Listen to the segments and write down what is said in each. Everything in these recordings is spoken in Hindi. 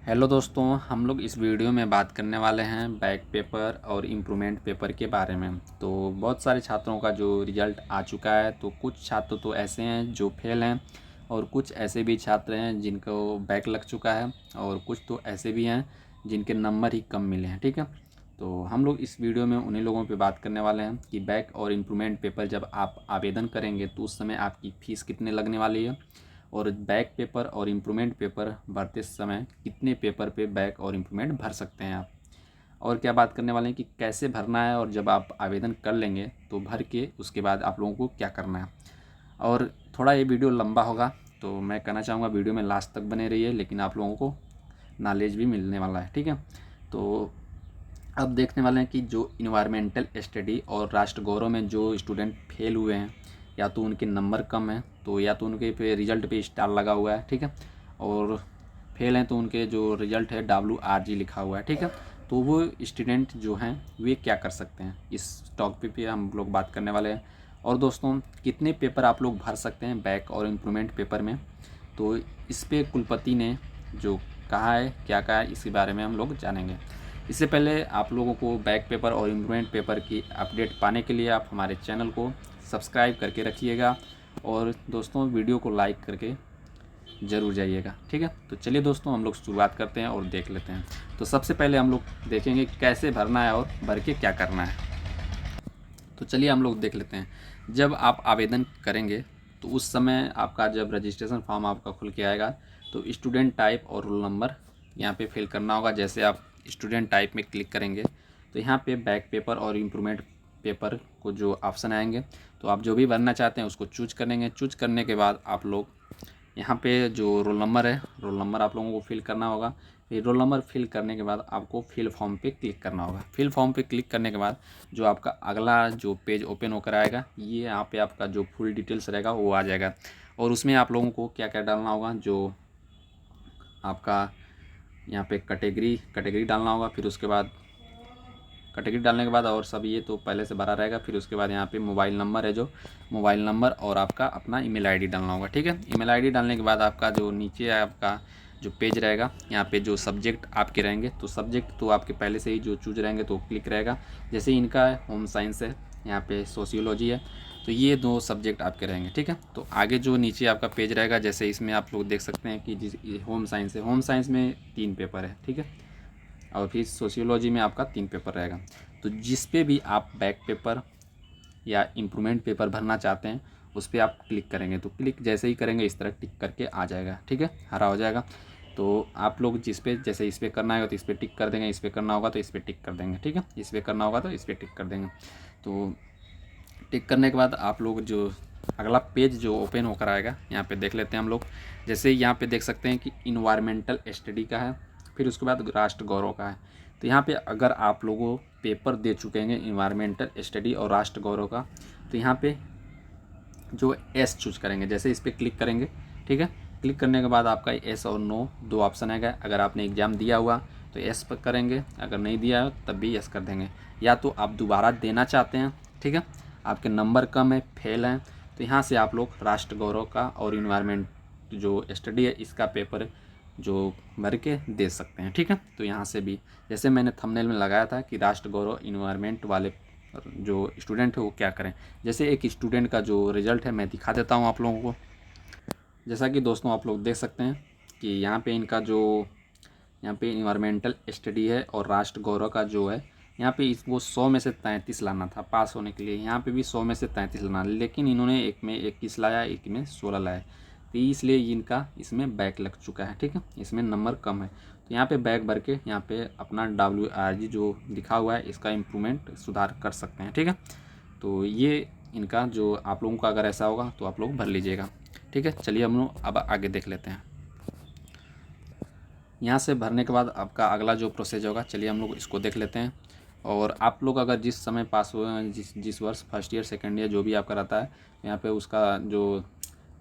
हेलो दोस्तों, हम लोग इस वीडियो में बात करने वाले हैं बैक पेपर और इम्प्रूवमेंट पेपर के बारे में। तो बहुत सारे छात्रों का जो रिज़ल्ट आ चुका है, तो कुछ छात्र तो ऐसे हैं जो फेल हैं और कुछ ऐसे भी छात्र हैं जिनको बैक लग चुका है और कुछ तो ऐसे भी हैं जिनके नंबर ही कम मिले हैं। ठीक है, तो हम लोग इस वीडियो में उन्हीं लोगों पे बात करने वाले हैं कि बैक और इम्प्रूवमेंट पेपर जब आप आवेदन करेंगे तो उस समय आपकी फ़ीस कितने लगने वाली है और बैक पेपर और इम्प्रूवमेंट पेपर भरते समय कितने पेपर पे बैक और इम्प्रूवमेंट भर सकते हैं आप। और क्या बात करने वाले हैं कि कैसे भरना है और जब आप आवेदन कर लेंगे तो भर के उसके बाद आप लोगों को क्या करना है। और थोड़ा ये वीडियो लंबा होगा तो मैं कहना चाहूँगा वीडियो में लास्ट तक बने रहिए, लेकिन आप लोगों को नॉलेज भी मिलने वाला है। ठीक है, तो अब देखने वाले हैं कि जो इन्वायरमेंटल स्टडी और राष्ट्र गौरव में जो स्टूडेंट फेल हुए हैं, या तो उनके नंबर कम हैं तो या तो उनके पे रिज़ल्ट पे स्टार लगा हुआ है। ठीक है, और फेल हैं तो उनके जो रिज़ल्ट है WRG लिखा हुआ है। ठीक है, तो वो स्टूडेंट जो हैं वे क्या कर सकते हैं, इस टॉपिक पे हम लोग बात करने वाले हैं। और दोस्तों, कितने पेपर आप लोग भर सकते हैं बैक और इम्प्रूवमेंट पेपर में, तो इस पे कुलपति ने जो कहा है, क्या कहा है, इसी बारे में हम लोग जानेंगे। इससे पहले आप लोगों को बैक पेपर और इम्प्रूवमेंट पेपर की अपडेट पाने के लिए आप हमारे चैनल को सब्सक्राइब करके रखिएगा और दोस्तों वीडियो को लाइक करके ज़रूर जाइएगा। ठीक है, तो चलिए दोस्तों हम लोग शुरुआत करते हैं और देख लेते हैं। तो सबसे पहले हम लोग देखेंगे कैसे भरना है और भर के क्या करना है। तो चलिए हम लोग देख लेते हैं। जब आप आवेदन करेंगे तो उस समय आपका जब रजिस्ट्रेशन फॉर्म आपका खुल के आएगा तो स्टूडेंट टाइप और रोल नंबर यहाँ पे फिल करना होगा। जैसे आप स्टूडेंट टाइप में क्लिक करेंगे तो यहाँ पे बैक पेपर और इम्प्रूवमेंट पेपर को जो ऑप्शन आएंगे तो आप जो भी भरना चाहते हैं उसको चूज करेंगे। चूज करने के बाद आप लोग यहाँ पे जो रोल नंबर है, रोल नंबर आप लोगों को फिल करना होगा। फिर रोल नंबर फिल करने के बाद आपको फिल फॉर्म पे क्लिक करना होगा। फिल फॉर्म पे क्लिक करने के बाद जो आपका अगला जो पेज ओपन होकर आएगा, ये यहाँ पे आपका जो फुल डिटेल्स रहेगा वो आ जाएगा। और उसमें आप लोगों को क्या क्या डालना होगा, जो आपका यहाँ पे कैटेगरी डालना होगा। फिर उसके बाद कैटेगरी डालने के बाद और सब ये तो पहले से भरा रहेगा। फिर उसके बाद यहाँ पे मोबाइल नंबर है, जो मोबाइल नंबर और आपका अपना ईमेल आईडी डालना होगा। ठीक है, ईमेल आईडी डालने के बाद आपका जो नीचे आपका जो पेज रहेगा, यहाँ पे जो सब्जेक्ट आपके रहेंगे तो सब्जेक्ट तो आपके पहले से ही जो चूज रहेंगे तो क्लिक रहेगा। जैसे इनका होम साइंस है, यहाँ पे सोशियोलॉजी है, तो ये दो सब्जेक्ट आपके रहेंगे। ठीक है, तो आगे जो नीचे आपका पेज रहेगा, जैसे इसमें आप लोग देख सकते हैं कि जिस होम साइंस है, होम साइंस में 3 पेपर है। ठीक है, और फिर सोशियोलॉजी में आपका 3 पेपर रहेगा। तो जिस पे भी आप बैक पेपर या इम्प्रूवमेंट पेपर भरना चाहते हैं उस पर आप क्लिक करेंगे तो क्लिक जैसे ही करेंगे इस तरह टिक करके आ जाएगा। ठीक है, हरा हो जाएगा। तो आप लोग जिस पे जैसे इस पर करना है तो इस पर टिक कर देंगे, इस पर करना होगा तो इस पर टिक कर देंगे। ठीक है, इस पर करना होगा तो इस पर टिक कर देंगे। तो टिक करने के बाद आप लोग जो अगला पेज जो ओपन होकर आएगा यहाँ पे देख लेते हैं हम लोग। जैसे यहाँ पे देख सकते हैं कि इन्वायरमेंटल स्टडी का है, फिर उसके बाद राष्ट्र गौरव का है। तो यहाँ पे अगर आप लोगों पेपर दे चुके हैं इन्वायरमेंटल स्टडी और राष्ट्र गौरव का, तो यहाँ पे जो एस चूज करेंगे, जैसे इस पर क्लिक करेंगे। ठीक है, क्लिक करने के बाद आपका एस और नो दो ऑप्शन आएगा। अगर आपने एग्ज़ाम दिया हुआ तो एस पर करेंगे, अगर नहीं दिया है तब भी एस कर देंगे। या तो आप दोबारा देना चाहते हैं, ठीक है, आपके नंबर कम है, फेल हैं, तो यहाँ से आप लोग राष्ट्र गौरव का और इन्वायरमेंट जो स्टडी है इसका पेपर जो भर के दे सकते हैं। ठीक है, तो यहाँ से भी जैसे मैंने थंबनेल में लगाया था कि राष्ट्र गौरव इन्वायरमेंट वाले जो स्टूडेंट है वो क्या करें। जैसे एक स्टूडेंट का जो रिज़ल्ट है मैं दिखा देता हूँ आप लोगों को। जैसा कि दोस्तों आप लोग देख सकते हैं कि यहाँ पे इनका जो यहाँ पे इन्वायरमेंटल स्टडी है और राष्ट्र गौरव का जो है, यहाँ पे इसको 100 में से 33 लाना था पास होने के लिए। यहाँ पे भी 100 में से 33 लाना, लेकिन इन्होंने एक में 21 लाया, एक में 16 लाया, तो इसलिए इनका इसमें बैक लग चुका है। ठीक है, इसमें नंबर कम है, तो यहाँ पे बैक भर के यहाँ पे अपना WRG जो लिखा हुआ है इसका इम्प्रूवमेंट सुधार कर सकते हैं। ठीक है, तो ये इनका जो आप लोगों का अगर ऐसा होगा तो आप लोग भर लीजिएगा। ठीक है, चलिए हम लोग अब आगे देख लेते हैं। यहाँ से भरने के बाद आपका अगला जो प्रोसेस होगा, चलिए हम लोग इसको देख लेते हैं। और आप लोग अगर जिस समय पास हुए हैं, जिस वर्ष फर्स्ट ईयर सेकेंड ईयर जो भी आपका रहता है, यहाँ पे उसका जो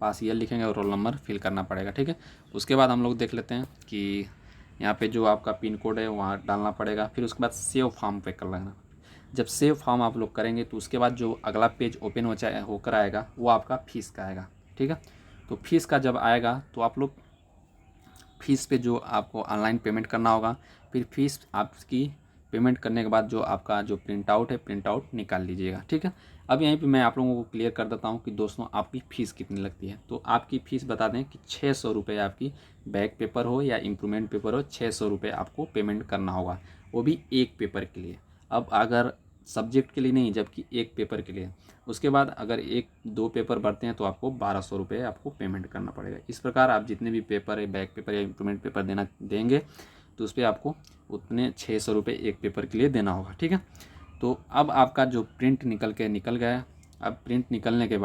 पास ईयर लिखेंगे और रोल नंबर फिल करना पड़ेगा। ठीक है, उसके बाद हम लोग देख लेते हैं कि यहाँ पे जो आपका पिन कोड है वहाँ डालना पड़ेगा। फिर उसके बाद सेव फॉर्म पे कर लेना। जब सेव फॉर्म आप लोग करेंगे तो उसके बाद जो अगला पेज ओपन होकर आएगा वो आपका फ़ीस का आएगा। ठीक है, तो फीस का जब आएगा तो आप लोग फ़ीस पे जो आपको ऑनलाइन पेमेंट करना होगा। फिर फ़ीस आपकी पेमेंट करने के बाद जो आपका जो प्रिंट आउट है, प्रिंट आउट निकाल लीजिएगा, ठीक है। अब यहीं पे मैं आप लोगों को क्लियर कर देता हूँ कि दोस्तों आपकी फ़ीस कितनी लगती है। तो आपकी फ़ीस बता दें कि 600 रुपये आपकी बैक पेपर हो या इम्प्रूवमेंट पेपर हो, 600 रुपये आपको पेमेंट करना होगा, वो भी एक पेपर के लिए। अब अगर सब्जेक्ट के लिए नहीं, जबकि एक पेपर के लिए। उसके बाद अगर 1-2 पेपर भरते हैं तो आपको 1200 रुपये आपको पेमेंट करना पड़ेगा। इस प्रकार आप जितने भी पेपर है, बैक पेपर या इम्प्रूवमेंट पेपर देंगे तो उस पर आपको उतने 600 रुपये एक पेपर के लिए देना होगा, ठीक है। तो अब आपका जो प्रिंट निकल गया है। अब प्रिंट निकलने के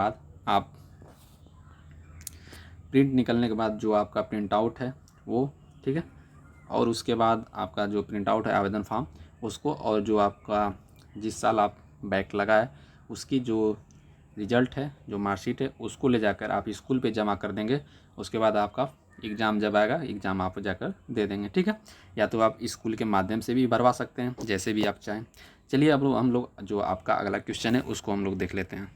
बाद जो आपका प्रिंट आउट है वो, ठीक है, और उसके बाद आपका जो प्रिंट आउट है आवेदन फॉर्म उसको, और जो आपका जिस साल आप बैक लगा है उसकी जो रिज़ल्ट है, जो मार्कशीट है, उसको ले जाकर आप स्कूल पे जमा कर देंगे। उसके बाद आपका एग्ज़ाम जब आएगा, एग्ज़ाम आप जाकर दे देंगे, ठीक है। या तो आप स्कूल के माध्यम से भी भरवा सकते हैं, जैसे भी आप चाहें। चलिए अब हम लोग जो आपका अगला क्वेश्चन है उसको हम लोग देख लेते हैं।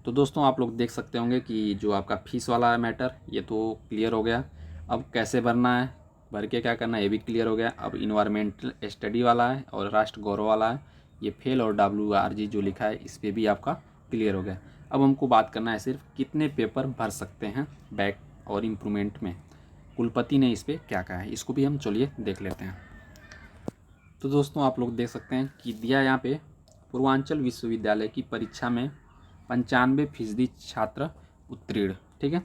तो दोस्तों आप लोग देख सकते होंगे कि जो आपका फ़ीस वाला मैटर ये तो क्लियर हो गया। अब कैसे भरना है, भर के क्या करना है, ये भी क्लियर हो गया। अब इन्वायरमेंटल स्टडी वाला है और राष्ट्र गौरव वाला है, ये फेल और WRG जो लिखा है इस पर भी आपका क्लियर हो गया। अब हमको बात करना है सिर्फ कितने पेपर भर सकते हैं बैक और इम्प्रूवमेंट में, कुलपति ने इस पर क्या कहा है, इसको भी हम चलिए देख लेते हैं। तो दोस्तों आप लोग देख सकते हैं कि दिया यहाँ पे पूर्वांचल विश्वविद्यालय की परीक्षा में 95% छात्र उत्तीर्ण, ठीक है।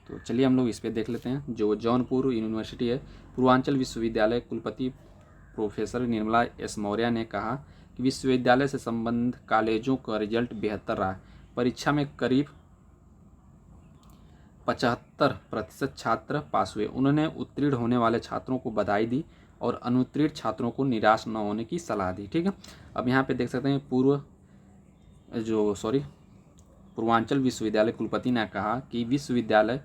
तो चलिए हम लोग इस पर देख लेते हैं। जो जौनपुर यूनिवर्सिटी है, पूर्वांचल विश्वविद्यालय कुलपति प्रोफेसर निर्मला एस मौर्य ने कहा कि विश्वविद्यालय से संबद्ध कॉलेजों का रिजल्ट बेहतर रहा। परीक्षा में करीब 75% छात्र पास हुए। उन्होंने उत्तीर्ण होने वाले छात्रों को बधाई दी और अनुत्तीर्ण छात्रों को निराश न होने की सलाह दी, ठीक है। अब यहाँ पे देख सकते हैं पूर्वांचल विश्वविद्यालय कुलपति ने कहा कि विश्वविद्यालय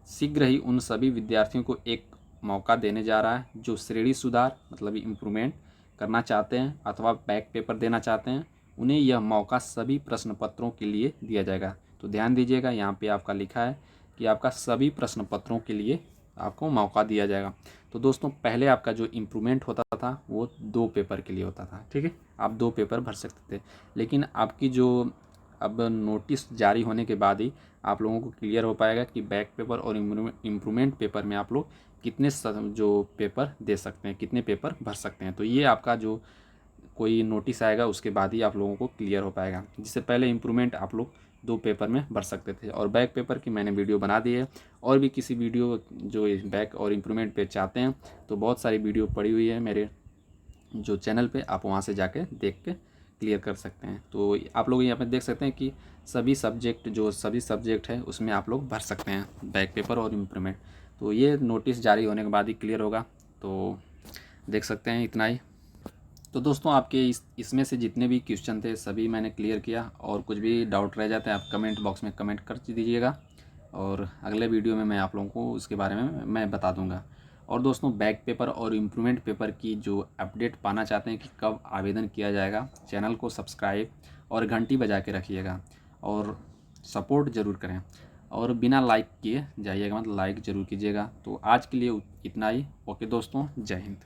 शीघ्र ही उन सभी विद्यार्थियों को एक मौका देने जा रहा है जो श्रेणी सुधार मतलब इम्प्रूवमेंट करना चाहते हैं अथवा बैक पेपर देना चाहते हैं। उन्हें यह मौका सभी प्रश्न पत्रों के लिए दिया जाएगा। तो ध्यान दीजिएगा, यहाँ पे आपका लिखा है कि आपका सभी प्रश्न पत्रों के लिए आपको मौका दिया जाएगा। तो दोस्तों पहले आपका जो इम्प्रूवमेंट होता था वो 2 पेपर के लिए होता था, ठीक है, आप 2 पेपर भर सकते थे। लेकिन आपकी जो अब नोटिस जारी होने के बाद ही आप लोगों को क्लियर हो पाएगा कि बैक पेपर और इम्प्रूवमेंट पेपर में आप लोग कितने जो पेपर दे सकते हैं, कितने पेपर भर सकते हैं। तो ये आपका जो कोई नोटिस आएगा उसके बाद ही आप लोगों को क्लियर हो पाएगा। जिससे पहले इम्प्रूवमेंट आप लोग 2 पेपर में भर सकते थे, और बैक पेपर की मैंने वीडियो बना दी है। और भी किसी वीडियो जो बैक और इम्प्रूवमेंट पे चाहते हैं तो बहुत सारी वीडियो पड़ी हुई है मेरे जो चैनल पे, आप वहाँ से जाके देख के क्लियर कर सकते हैं। तो आप लोग यहाँ पे देख सकते हैं कि सभी सब्जेक्ट है उसमें आप लोग भर सकते हैं बैक पेपर और इम्प्रूवमेंट। तो ये नोटिस जारी होने के बाद ही क्लियर होगा। तो देख सकते हैं इतना ही। तो दोस्तों आपके इसमें से जितने भी क्वेश्चन थे सभी मैंने क्लियर किया, और कुछ भी डाउट रह जाता है आप कमेंट बॉक्स में कमेंट कर दीजिएगा, और अगले वीडियो में मैं आप लोगों को उसके बारे में मैं बता दूंगा। और दोस्तों बैक पेपर और इम्प्रूवमेंट पेपर की जो अपडेट पाना चाहते हैं कि कब आवेदन किया जाएगा, चैनल को सब्सक्राइब और घंटी बजा के रखिएगा, और सपोर्ट ज़रूर करें, और बिना लाइक किए जाइएगा, मतलब लाइक ज़रूर कीजिएगा। तो आज के लिए इतना ही। ओके दोस्तों, जय हिंद।